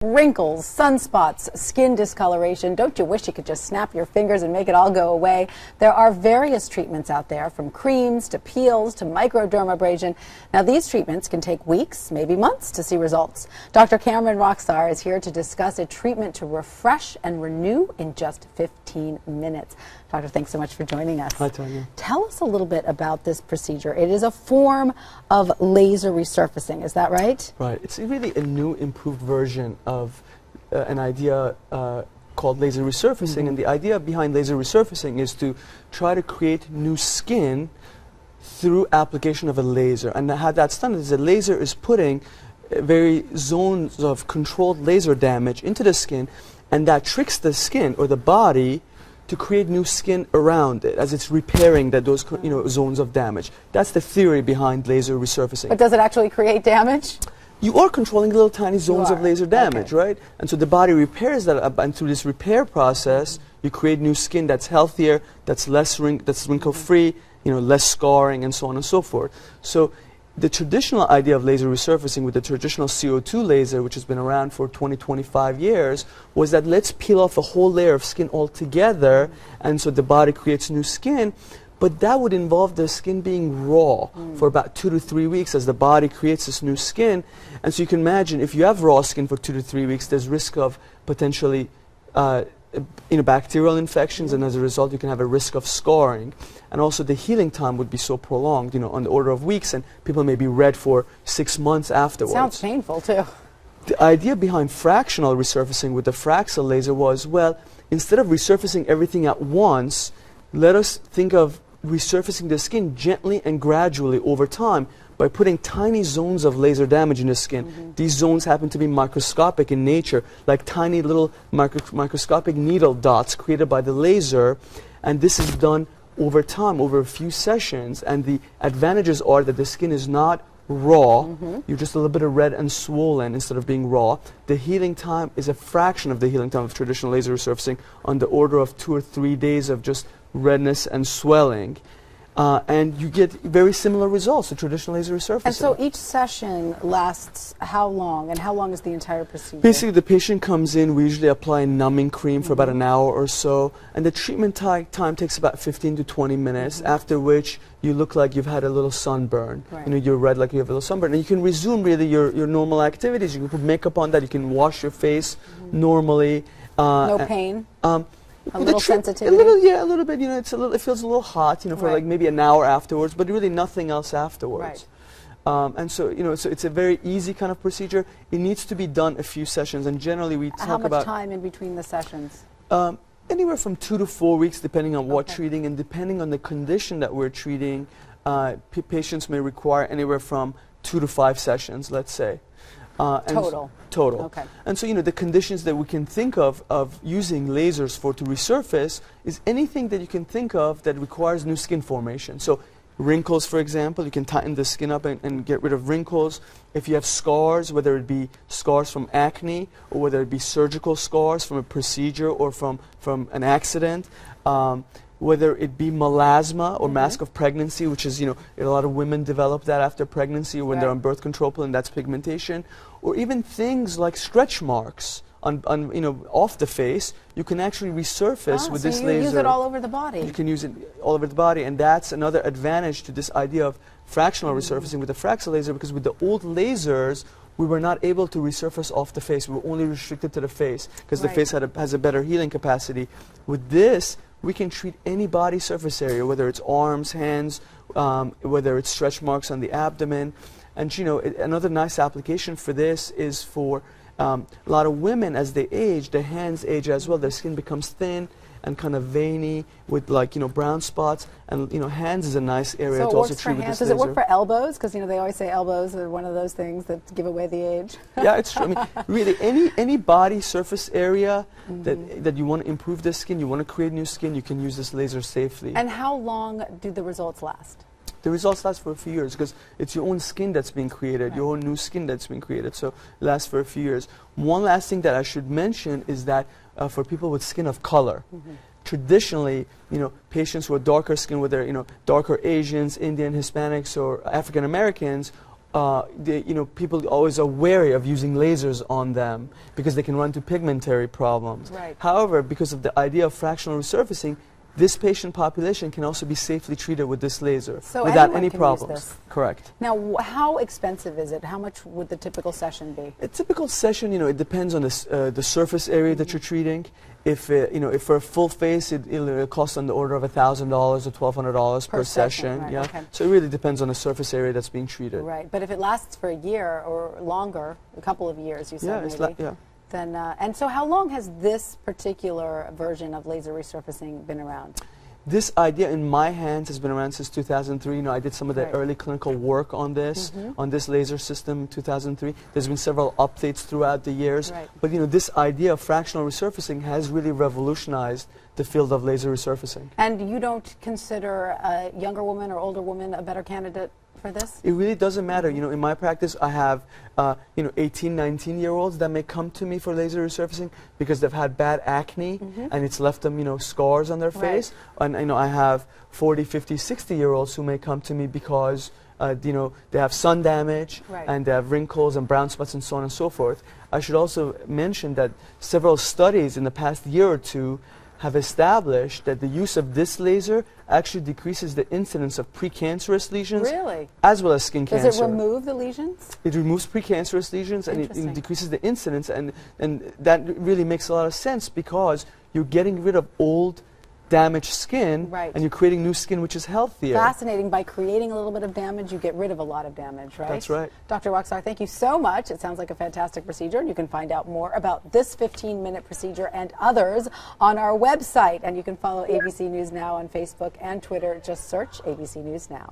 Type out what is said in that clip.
wrinkles, sunspots, skin discoloration. Don't you wish you could just snap your fingers and make it all go away? There are various treatments out there, from creams to peels to microdermabrasion. Now, these treatments can take weeks, maybe months to see results. Dr. Cameron Rokhsar is here to discuss a treatment to refresh and renew in just 15 minutes. Doctor, thanks so much for joining us. Hi, Tanya. Tell us a little bit about this procedure. It is a form of laser resurfacing, is that right? Right. It's really a new, improved version of an idea called laser resurfacing. And the idea behind laser resurfacing is to try to create new skin through application of a laser. And how that's done is a laser is putting very zones of controlled laser damage into the skin, and that tricks the skin or the body to create new skin around it as it's repairing those zones of damage. That's the theory behind laser resurfacing. But does it actually create damage? You are controlling little tiny zones of laser damage, right? And so the body repairs that, and through this repair process, you create new skin that's healthier, that's less that's wrinkle-free, less scarring, and so on and so forth. So the traditional idea of laser resurfacing with the traditional CO2 laser, which has been around for 20-25 years, was that let's peel off a whole layer of skin altogether, and so the body creates new skin. But that would involve the skin being raw for about 2 to 3 weeks as the body creates this new skin. And so you can imagine if you have raw skin for 2 to 3 weeks, there's risk of potentially bacterial infections, and as a result you can have a risk of scarring. And also the healing time would be so prolonged, on the order of weeks, and people may be red for 6 months afterwards. Sounds painful too. The idea behind fractional resurfacing with the Fraxel laser was, well, instead of resurfacing everything at once, let us think of resurfacing the skin gently and gradually over time by putting tiny zones of laser damage in the skin. These zones happen to be microscopic in nature, like tiny little microscopic needle dots created by the laser, and this is done over time, over a few sessions, and the advantages are that the skin is not raw, you're just a little bit of red and swollen instead of being raw. The healing time is a fraction of the healing time of traditional laser resurfacing, on the order of 2 or 3 days of just redness and swelling. And you get very similar results to traditional laser resurfacing. And so each session lasts how long, and how long is the entire procedure? Basically, the patient comes in, we usually apply a numbing cream for about an hour or so, and the treatment time takes about 15 to 20 minutes, after which you look like you've had a little sunburn. Right. You're red like you have a little sunburn. And you can resume really your normal activities. You can put makeup on that, you can wash your face normally. No pain? A little sensitivity? A little bit. It feels a little hot, for like maybe an hour afterwards, but really nothing else afterwards. Right. And so, so it's a very easy kind of procedure. It needs to be done a few sessions, and generally we talk about... How much time in between the sessions? Anywhere from 2 to 4 weeks, depending on what treating, and depending on the condition that we're treating. Patients may require anywhere from 2 to 5 sessions, let's say. Total? Total. Okay. And so, the conditions that we can think of using lasers to resurface is anything that you can think of that requires new skin formation. So wrinkles, for example, you can tighten the skin up and get rid of wrinkles. If you have scars, whether it be scars from acne, or whether it be surgical scars from a procedure or from an accident, whether it be melasma or mask of pregnancy, which is, a lot of women develop that after pregnancy or when they're on birth control pill, and that's pigmentation, or even things like stretch marks on off the face, you can actually resurface with this laser. So you use it all over the body. You can use it all over the body, and that's another advantage to this idea of fractional resurfacing with the Fraxel laser, because with the old lasers, we were not able to resurface off the face. We were only restricted to the face, because the face has a better healing capacity. With this, we can treat any body surface area, whether it's arms, hands, whether it's stretch marks on the abdomen. And another nice application for this is for a lot of women. As they age, their hands age as well. Their skin becomes thin and kind of veiny with brown spots, and hands is a nice area to also treat with this laser. Does it work for elbows? Because they always say elbows are one of those things that give away the age. Yeah, it's true. I mean, really, any body surface area that you want to improve the skin, you want to create new skin, you can use this laser safely. And how long do the results last? The results last for a few years, because it's your own skin that's being created, your own new skin that's being created, so it lasts for a few years. One last thing that I should mention is that for people with skin of color, traditionally, patients who are darker skin, whether darker Asians, Indian, Hispanics, or African Americans, people always are wary of using lasers on them because they can run into pigmentary problems. Right. However, because of the idea of fractional resurfacing, this patient population can also be safely treated with this laser without any problems. Correct. Now, how expensive is it? How much would the typical session be? A typical session, it depends on the surface area that you're treating. If for a full face, it'll cost on the order of $1,000 or $1,200 per session. Right, yeah. okay. So it really depends on the surface area that's being treated. Right. But if it lasts for a year or longer, a couple of years, you said maybe. Then, and so how long has this particular version of laser resurfacing been around? This idea in my hands has been around since 2003. I did some of the early clinical work on this, on this laser system in 2003. There's been several updates throughout the years. Right. But this idea of fractional resurfacing has really revolutionized the field of laser resurfacing. And you don't consider a younger woman or older woman a better candidate for this? It really doesn't matter. In my practice, I have 18, 19-year-olds that may come to me for laser resurfacing because they've had bad acne and it's left them, scars on their face. And I have 40, 50, 60-year-olds who may come to me because they have sun damage and they have wrinkles and brown spots and so on and so forth. I should also mention that several studies in the past year or two have established that the use of this laser actually decreases the incidence of precancerous lesions as well as skin cancer. Does it remove the lesions? It removes precancerous lesions and it decreases the incidence, and that really makes a lot of sense because you're getting rid of old damaged skin and you're creating new skin which is healthier. Fascinating. By creating a little bit of damage, you get rid of a lot of damage, right? That's right. Dr. Rokhsar, thank you so much. It sounds like a fantastic procedure, and you can find out more about this 15-minute procedure and others on our website. And you can follow ABC News Now on Facebook and Twitter. Just search ABC News Now.